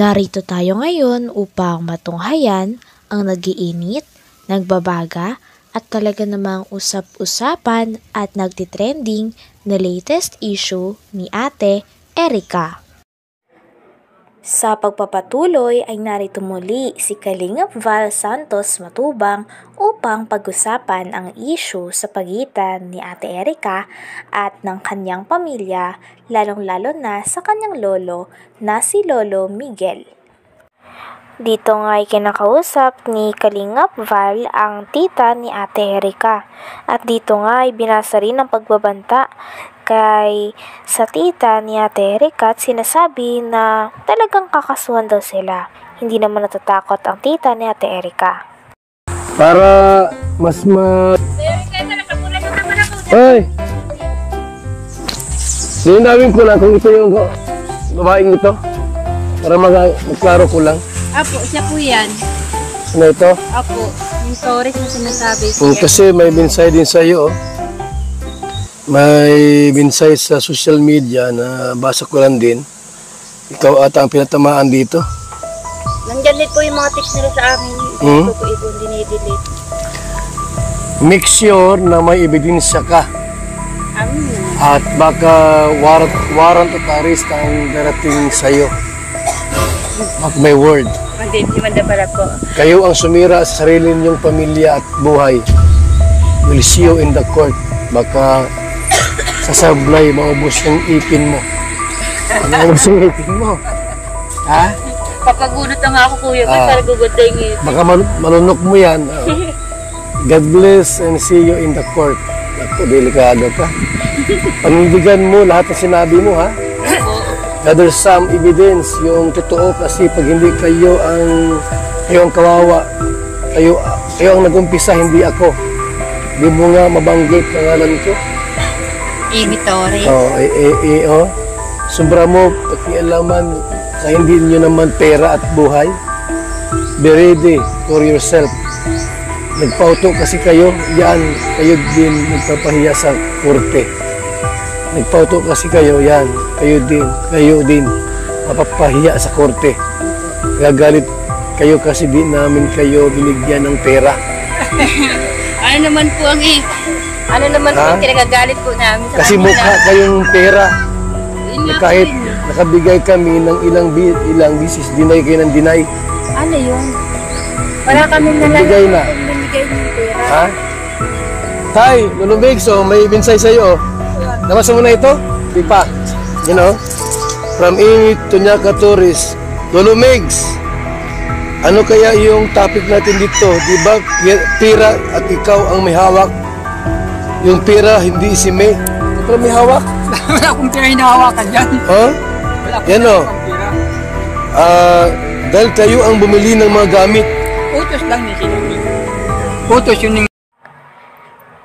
Narito tayo ngayon upang matunghayan ang nagiinit, nagbabaga at talaga namang usap-usapan at nagtitrending na latest issue ni Ate Erica. Sa pagpapatuloy ay narito muli si Kalingap Val Santos Matubang upang pag-usapan ang issue sa pagitan ni Ate Erica at ng kanyang pamilya, lalong-lalo na sa kanyang lolo na si Lolo Miguel. Dito nga ay kinakausap ni Kalingap Val ang tita ni Ate Erica at dito nga ay binasa rin ang pagbabanta kay sa tita ni Ate Erica at sinasabi na talagang kakasuhan daw sila. Hindi naman natatakot ang tita ni Ate Erica. Para mas Ay! Linawin ko lang kung ito yung babaeng ito. Para magklaro ko lang. Apo, siya po yan. Ano ito? Apo, yung stories na sinasabi siya. Kasi may binsay din sa iyo. May binsay sa social media na basa ko lang din. Ikaw ata ang pinatamaan dito. Nandyan din po yung mga text nila sa amin. Ito po ito, dinidelete. Make sure na may ebidensya ka. Amin. At baka warrant of arrest ang darating sa iyo. Mark my word. Hindi man pala po. Kayo ang sumira sa sarili ninyong pamilya at buhay. We'll see you in the court. Baka sasablay, maubos yung ipin mo. Maubos yung ipin mo. Ha? Papagunot na nga ako, kuya. Para gugod yung ipin. Baka malunok mo yan. God bless and see you in the court. Ako, delikado ka. Panindigan mo lahat ng sinabi mo, ha? Gather some evidence, yung totoo kasi pag hindi kayo ang kawawa, kayo ang nag-umpisa, hindi ako. Di mo nga mabanggit pangalan ko. Imitory. Sobra mo, pakialaman sa hindi nyo naman pera at buhay. Be ready for yourself. Nagpauto kasi kayo, yan, kayo din nagpapahiya sa korte. Nagpauto kasi kayo, yan, kayo din, mapapahiya sa korte. Gagalit kayo kasi di namin kayo binigyan ng pera. Ano naman po ang kinagagalit po namin sa kasi mukha kayong pera. Kahit nakabigay kami ng ilang bisis, deny kayo ng deny. Ano yun? Wala kami bigay na. Binigay ng pera. Ha? Tay, Lulubig, so may binsay sa'yo. Nabasa mo na ito? Di pa. You know? From Init to Nyaka Tourist. Lolo Migs, ano kaya yung topic natin dito? Di ba pira at ikaw ang may hawak? Yung pira, hindi si May. Ito may hawak? Wala akong pira hinahawakan dyan. Huh? Yan o. Dahil kayo ang bumili ng mga gamit. Utos lang ni sinabi. Utos yun.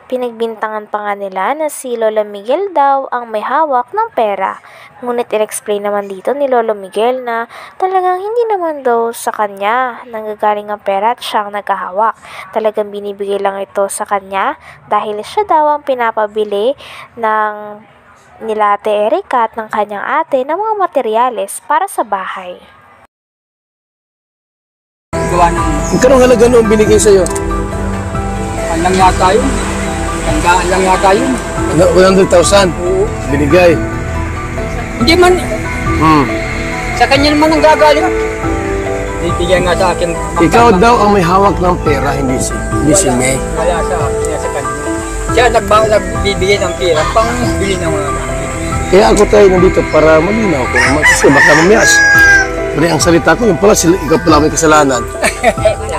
Pinagbintangan pa nga nila na si Lolo Miguel daw ang may hawak ng pera. Ngunit i-explain naman dito ni Lolo Miguel na talagang hindi naman daw sa kanya nanggagaling ang pera at siya ang nagkahawak. Talagang binibigay lang ito sa kanya dahil siya daw ang pinapabili ng nila Ate Erica at ng kanyang ate ng mga materyales para sa bahay. Magkano halaga noong binigay sa'yo? Alang yata yun. Tandaan lang yata yun. 100,000? Oo. Binigay? Hindi man. Sa kanya naman ang gagaling. Bibigyan nga sa akin. Ikaw daw ang may hawak ng pera, hindi si May. Wala sa akin, sa kanya. Siya nagbibigay ng pera pang bili ng mga gamit. Kaya ako tayo nandito para malinaw ko naman kasi baka mamiyas. Mali ang salita ko, yung pala ikaw pala may kasalanan. Wala.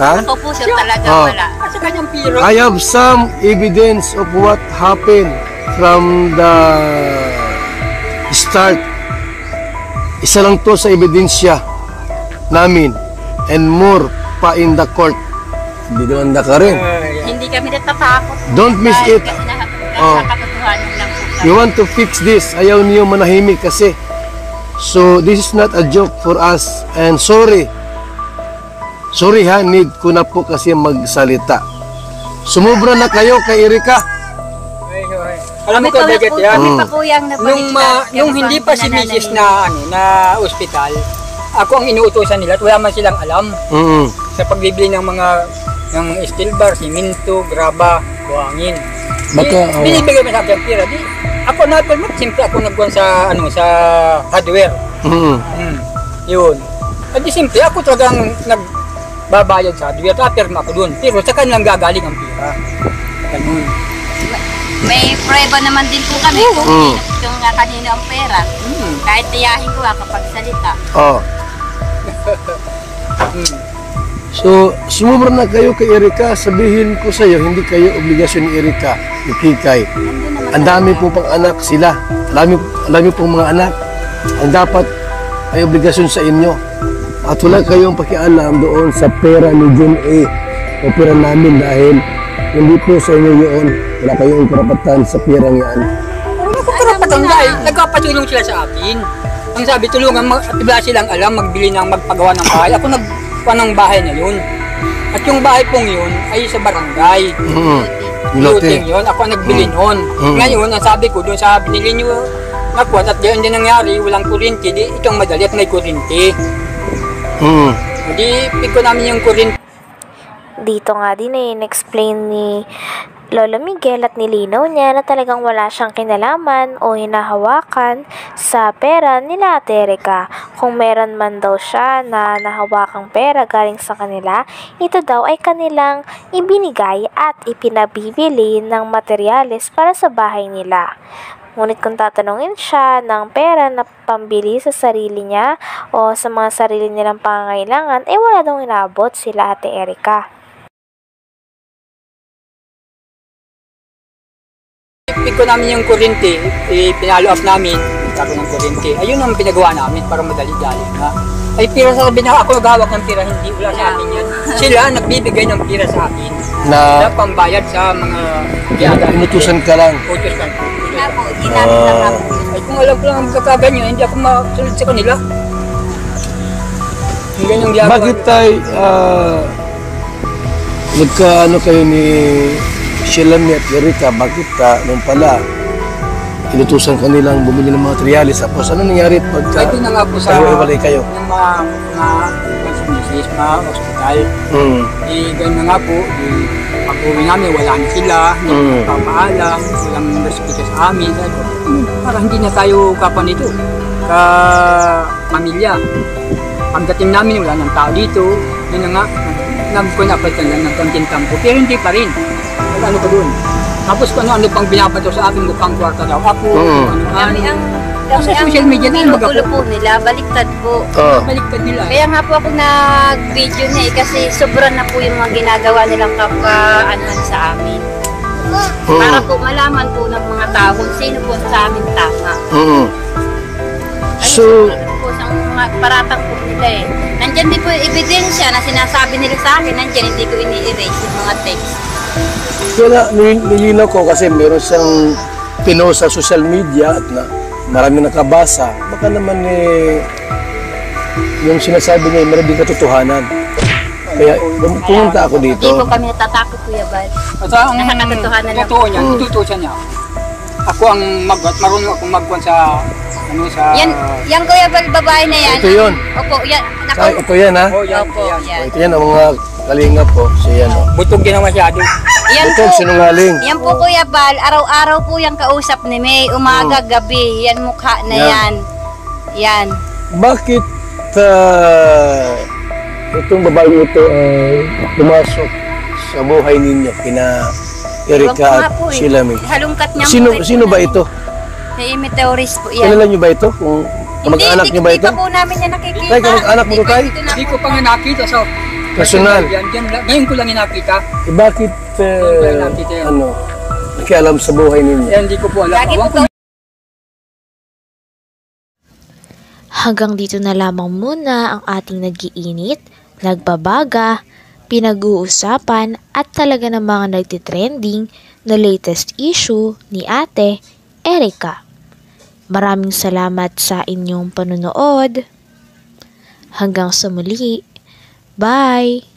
Ha? Ako po siya talaga wala. Sa kanyang pera. I have some evidence of what happened from the start. Isa lang to sa ebidensya namin and more pa in the court. Hindi naman na ka rin. Hindi kami natatakot. Don't miss it. Kasi nasa katotohanan lang po. You want to fix this. Ayaw niyo manahimik kasi. So this is not a joke for us and sorry. Sorry ha, need ko na po kasi magsalita. Sumubra na kayo kay Erica. Alam mo ko, Kami pa po yung nung hindi pa si Mrs. na ospital, ako ang inuutosan nila at wala man silang alam sa pagbibili ng mga steel bar, simento, graba, buhangin. Baka, Binibigay mo sa akin ang pera. Di, ako na-permit, siyempre ako nagkuhan sa, sa hardware. Yun. At di siyempre, ako talagang nagbabayad sa hardware, perma ako dun. Pero sa kanilang gagaling ang pera. Ganun. May prueba naman din po kami kung yung kanino ang pera. Kahit tiyahin ko kapag salita. So, sumubra na kayo kay Erika, sabihin ko sa iyo, hindi kayo obligasyon ni Erika, ni Kikay. Ang dami po pang anak sila. Alami pong mga anak. Ang dapat ay obligasyon sa inyo. At wala kayong pakialam doon sa pera ni John A. O pera namin dahil hindi po sa inyo yun. Wala kayong karapatan sa perang yan. Wala ko karapatan dahil nagkapatulong sila sa akin. Ang sabi, tulungan, wala silang alam, magpagawa ng bahay. Ako nagpawa ng bahay na yun. At yung bahay pong yun ay sa barangay. Looting yun, ako nagbili nun. Ngayon, ang sabi ko doon sa binili nyo, nakuha, at diyan din nangyari, walang kuryente, di itong madali at may kuryente. Di, pick ko namin yung kuryente. Dito nga din in-explain ni Lolo Miguel at nilinaw niya na talagang wala siyang kinalaman o hinahawakan sa pera nila Ate Erika. Kung meron man daw siya na nahawakang pera galing sa kanila, ito daw ay kanilang ibinigay at ipinabibili ng materyales para sa bahay nila. Ngunit kung tatanungin siya ng pera na pambili sa sarili niya o sa mga sarili nilang pangangailangan, wala daw inabot sila Ate Erika. Pick ko namin yung kuryente, pinalo up namin, karoon ng kuryente. Ayun ang pinagawa namin para madali-dali na. Ay pira sa sabi na ako naghawak ng pira, hindi wala sa akin yan. Sila nagbibigay ng pira sa akin na pambayad sa mga ginagawa. Inutusan ka lang. Utos lang. Kaya po, ginamit lang ako. Ay kung alam ko lang ang magkakaganyo, hindi ako masunod sa kanila. Yung Bakit tayo nagkaano kayo ni Shelami at Erika, bakit nung pala inutusan kanilang bumili ng mga materialis? Tapos ano nangyari pagka doon na nga po sa iwalay kayo? Yung mga hospital. Ganyan na nga po, pag-uwi namin, wala na sila, hindi papaalam, walang respeto sa amin. Parang hindi na tayo kapwa nito, ka-pamilya. Pagdating namin, wala ng tao dito, yun na nga, nagpunapatan lang ng konting tampo, pero hindi pa rin. Ano pa doon? Tapos kung ano pang binabato sa aking mukhang kwarta daw. Ako, sa social media na Pinugulo po nila, baliktad po. baliktad nila. Kaya nga po ako nag-video na kasi sobra na po yung mga ginagawa nilang kapwa-anuhan sa amin. Para po malaman po ng mga tao kung sino po sa amin tama. So, Po sa mga paratang po nila Nandyan din po yung ebidensya na sinasabi nila sa akin, nandyan hindi ko ini-erase yung mga text. wala, nilinaw ko kasi meron siyang pinost sa social media at marami nakabasa. Baka naman yung sinasabi niya, meron din katotohanan. Kaya pumunta ako dito. Hindi po kami natatakot, Kuya Bal. At ang Nakakatotohanan lang. totoo niya, tututusan niya. Ako ang marunong akong magkuhan sa Yan Kuya Bal, babae na yan. Ito yun. Opo, yan. Ito yan ha? yan. Opo, yan. Ito yan ang mga kalingap po. So yan o. Butog din ang masyado. Yan Ito, po. sinungaling. Yan po Kuya Bal, araw-araw po yung kausap ni May, umaga, gabi. Yan mukha na yan. Yan. Bakit itong babae ito pumasok sa buhay ninyo, kina Erika at Shelami? Halungkat niya Sino ba ito? Si Meteoris po yan. Kilala niyo ba ito? Kung kamag-anak niyo ba ito? Hindi pa po namin yan nakikita. Tay, kamag-anak mo to, Tay? Hindi ko pa nga nakita. So, Personal. Ngayon ko lang nakita. Bakit nakialam sa buhay ninyo? Hindi ko po alam. Lagi po Hanggang dito na lamang muna ang ating nag-iinit, nagbabaga, pinag-uusapan at talaga ng mga nagtitrending na latest issue ni Ate Erika. Maraming salamat sa inyong panunood. Hanggang sa muli. Bye!